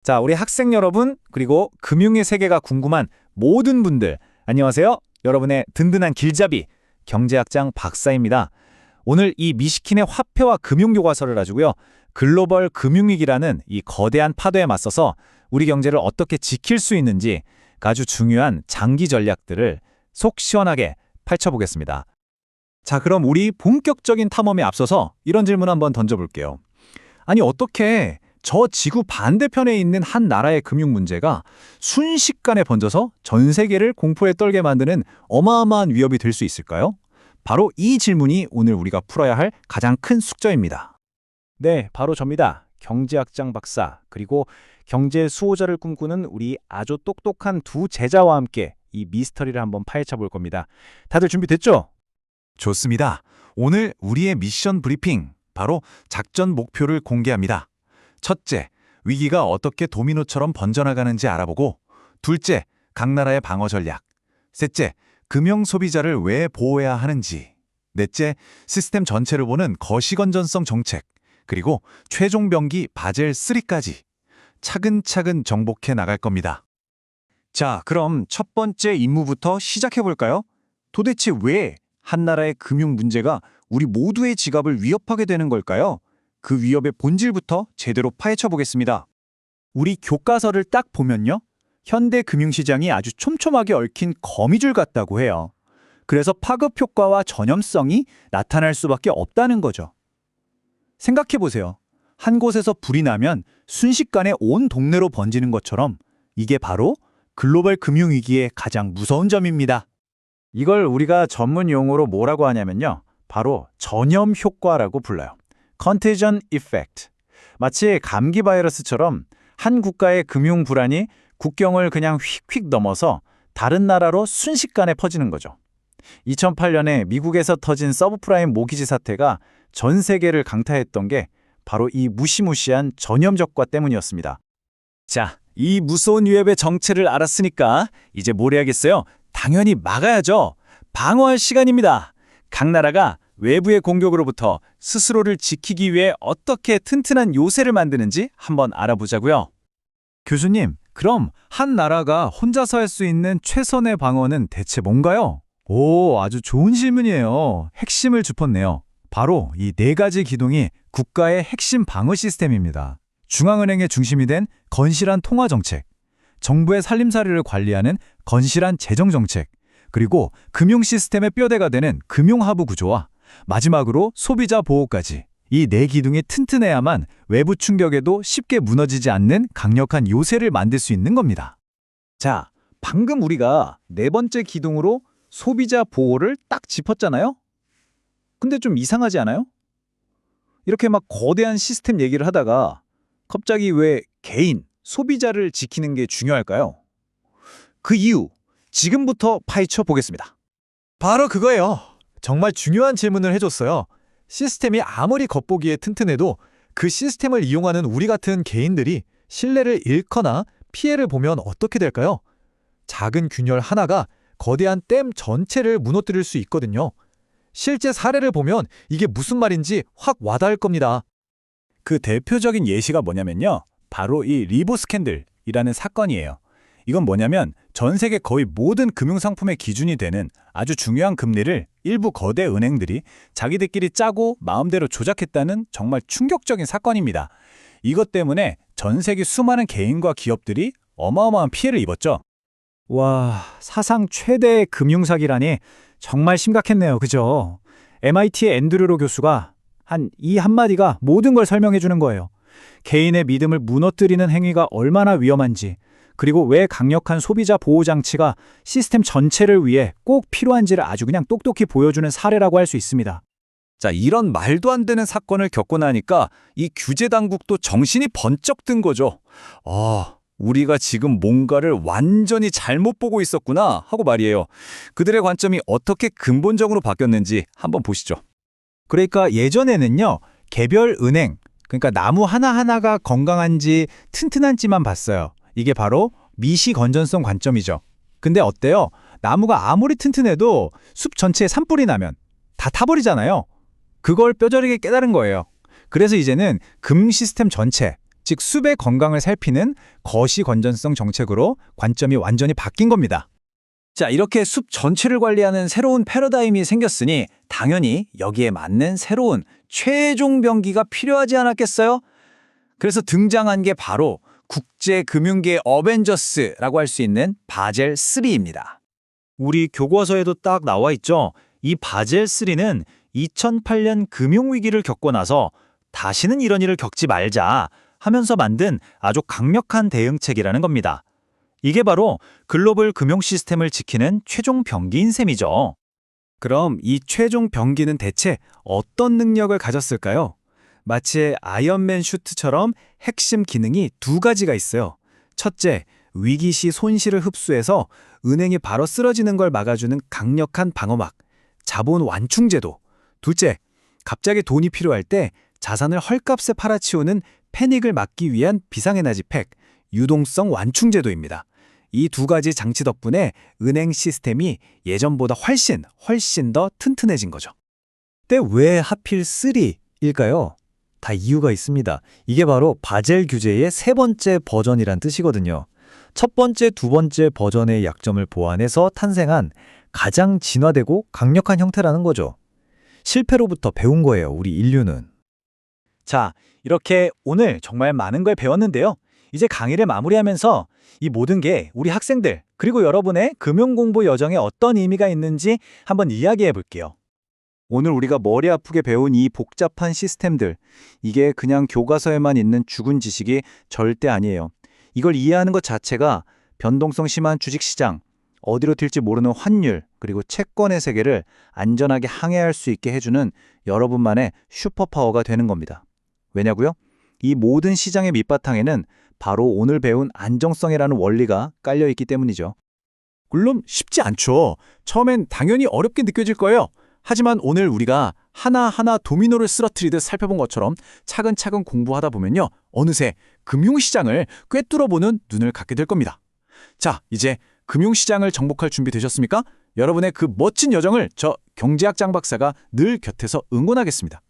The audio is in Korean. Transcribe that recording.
자, 우리 학생 여러분, 그리고 금융의 세계가 궁금한 모든 분들, 안녕하세요. 여러분의 든든한 길잡이, 경제학장 박사입니다. 오늘 이 미시킨의 화폐와 금융교과서를 가지고요. 글로벌 금융위기라는 이 거대한 파도에 맞서서 우리 경제를 어떻게 지킬 수 있는지 아주 중요한 장기 전략들을 속 시원하게 펼쳐보겠습니다. 자, 그럼 우리 본격적인 탐험에 앞서서 이런 질문 한번 던져볼게요. 아니, 어떻게 저 지구 반대편에 있는 한 나라의 금융 문제가 순식간에 번져서 전 세계를 공포에 떨게 만드는 어마어마한 위협이 될 수 있을까요? 바로 이 질문이 오늘 우리가 풀어야 할 가장 큰 숙제입니다. 네, 바로 접니다. 경제학장 박사, 그리고 경제 수호자를 꿈꾸는 우리 아주 똑똑한 두 제자와 함께 이 미스터리를 한번 파헤쳐 볼 겁니다. 다들 준비됐죠? 좋습니다. 오늘 우리의 미션 브리핑, 바로 작전 목표를 공개합니다. 첫째, 위기가 어떻게 도미노처럼 번져나가는지 알아보고, 둘째, 각 나라의 방어 전략, 셋째, 금융 소비자를 왜 보호해야 하는지, 넷째, 시스템 전체를 보는 거시건전성 정책, 그리고 최종 병기 바젤 3까지 차근차근 정복해 나갈 겁니다. 자, 그럼 첫 번째 임무부터 시작해 볼까요? 도대체 왜 한 나라의 금융 문제가 우리 모두의 지갑을 위협하게 되는 걸까요? 그 위협의 본질부터 제대로 파헤쳐 보겠습니다. 우리 교과서를 딱 보면요. 현대 금융시장이 아주 촘촘하게 얽힌 거미줄 같다고 해요. 그래서 파급 효과와 전염성이 나타날 수밖에 없다는 거죠. 생각해 보세요. 한 곳에서 불이 나면 순식간에 온 동네로 번지는 것처럼 이게 바로 글로벌 금융위기의 가장 무서운 점입니다. 이걸 우리가 전문 용어로 뭐라고 하냐면요. 바로 전염 효과라고 불러요. Contagion Effect. 마치 감기 바이러스처럼 한 국가의 금융 불안이 국경을 그냥 휙휙 넘어서 다른 나라로 순식간에 퍼지는 거죠. 2008년에 미국에서 터진 서브프라임 모기지 사태가 전 세계를 강타했던 게 바로 이 무시무시한 전염적과 때문이었습니다. 자, 이 무서운 위협의 정체를 알았으니까 이제 뭘 해야겠어요? 당연히 막아야죠. 방어할 시간입니다. 각 나라가 외부의 공격으로부터 스스로를 지키기 위해 어떻게 튼튼한 요새를 만드는지 한번 알아보자고요. 교수님, 그럼 한 나라가 혼자서 할 수 있는 최선의 방어는 대체 뭔가요? 오, 아주 좋은 질문이에요. 핵심을 짚었네요. 바로 이 네 가지 기둥이 국가의 핵심 방어 시스템입니다. 중앙은행의 중심이 된 건실한 통화 정책, 정부의 살림살이를 관리하는 건실한 재정 정책, 그리고 금융 시스템의 뼈대가 되는 금융하부 구조와 마지막으로 소비자 보호까지 이 네 기둥이 튼튼해야만 외부 충격에도 쉽게 무너지지 않는 강력한 요새를 만들 수 있는 겁니다. 자, 방금 우리가 네 번째 기둥으로 소비자 보호를 딱 짚었잖아요? 근데 좀 이상하지 않아요? 이렇게 막 거대한 시스템 얘기를 하다가 갑자기 왜 개인, 소비자를 지키는 게 중요할까요? 그 이유, 지금부터 파헤쳐 보겠습니다. 바로 그거예요. 정말 중요한 질문을 해줬어요. 시스템이 아무리 겉보기에 튼튼해도 그 시스템을 이용하는 우리 같은 개인들이 신뢰를 잃거나 피해를 보면 어떻게 될까요? 작은 균열 하나가 거대한 댐 전체를 무너뜨릴 수 있거든요. 실제 사례를 보면 이게 무슨 말인지 확 와닿을 겁니다. 그 대표적인 예시가 뭐냐면요. 바로 이 리보 스캔들이라는 사건이에요. 이건 뭐냐면 전 세계 거의 모든 금융상품의 기준이 되는 아주 중요한 금리를 일부 거대 은행들이 자기들끼리 짜고 마음대로 조작했다는 정말 충격적인 사건입니다. 이것 때문에 전 세계 수많은 개인과 기업들이 어마어마한 피해를 입었죠. 와, 사상 최대의 금융사기라니 정말 심각했네요. 그죠? MIT의 앤드류로 교수가 이 한마디가 모든 걸 설명해 주는 거예요. 개인의 믿음을 무너뜨리는 행위가 얼마나 위험한지, 그리고 왜 강력한 소비자 보호 장치가 시스템 전체를 위해 꼭 필요한지를 아주 그냥 똑똑히 보여주는 사례라고 할 수 있습니다. 자, 이런 말도 안 되는 사건을 겪고 나니까 이 규제 당국도 정신이 번쩍 든 거죠. 우리가 지금 뭔가를 완전히 잘못 보고 있었구나 하고 말이에요. 그들의 관점이 어떻게 근본적으로 바뀌었는지 한번 보시죠. 그러니까 예전에는요, 개별 은행, 그러니까 나무 하나하나가 건강한지 튼튼한지만 봤어요. 이게 바로 미시 건전성 관점이죠. 근데 어때요? 나무가 아무리 튼튼해도 숲 전체에 산불이 나면 다 타버리잖아요. 그걸 뼈저리게 깨달은 거예요. 그래서 이제는 금융 시스템 전체, 즉 숲의 건강을 살피는 거시 건전성 정책으로 관점이 완전히 바뀐 겁니다. 자, 이렇게 숲 전체를 관리하는 새로운 패러다임이 생겼으니 당연히 여기에 맞는 새로운 최종 병기가 필요하지 않았겠어요? 그래서 등장한 게 바로 국제금융계 어벤져스라고 할 수 있는 바젤 3입니다. 우리 교과서에도 딱 나와 있죠. 이 바젤 3는 2008년 금융위기를 겪고 나서 다시는 이런 일을 겪지 말자 하면서 만든 아주 강력한 대응책이라는 겁니다. 이게 바로 글로벌 금융 시스템을 지키는 최종 병기인 셈이죠. 그럼 이 최종 병기는 대체 어떤 능력을 가졌을까요? 마치 아이언맨 슈트처럼 핵심 기능이 두 가지가 있어요. 첫째, 위기 시 손실을 흡수해서 은행이 바로 쓰러지는 걸 막아주는 강력한 방어막, 자본 완충제도. 둘째, 갑자기 돈이 필요할 때 자산을 헐값에 팔아치우는 패닉을 막기 위한 비상에너지 팩, 유동성 완충제도입니다. 이 두 가지 장치 덕분에 은행 시스템이 예전보다 훨씬 더 튼튼해진 거죠. 근데 왜 하필 3일까요? 다 이유가 있습니다. 이게 바로 바젤 규제의 세 번째 버전이란 뜻이거든요. 첫 번째, 두 번째 버전의 약점을 보완해서 탄생한 가장 진화되고 강력한 형태라는 거죠. 실패로부터 배운 거예요, 우리 인류는. 자, 이렇게 오늘 정말 많은 걸 배웠는데요. 이제 강의를 마무리하면서 이 모든 게 우리 학생들 그리고 여러분의 금융 공부 여정에 어떤 의미가 있는지 한번 이야기해 볼게요. 오늘 우리가 머리 아프게 배운 이 복잡한 시스템들, 이게 그냥 교과서에만 있는 죽은 지식이 절대 아니에요. 이걸 이해하는 것 자체가 변동성 심한 주식시장, 어디로 튈지 모르는 환율, 그리고 채권의 세계를 안전하게 항해할 수 있게 해주는 여러분만의 슈퍼파워가 되는 겁니다. 왜냐고요? 이 모든 시장의 밑바탕에는 바로 오늘 배운 안정성이라는 원리가 깔려있기 때문이죠. 물론 쉽지 않죠. 처음엔 당연히 어렵게 느껴질 거예요. 하지만 오늘 우리가 하나하나 도미노를 쓰러뜨리듯 살펴본 것처럼 차근차근 공부하다 보면요. 어느새 금융시장을 꿰뚫어보는 눈을 갖게 될 겁니다. 자, 이제 금융시장을 정복할 준비 되셨습니까? 여러분의 그 멋진 여정을 저 경제학 장 박사가 늘 곁에서 응원하겠습니다.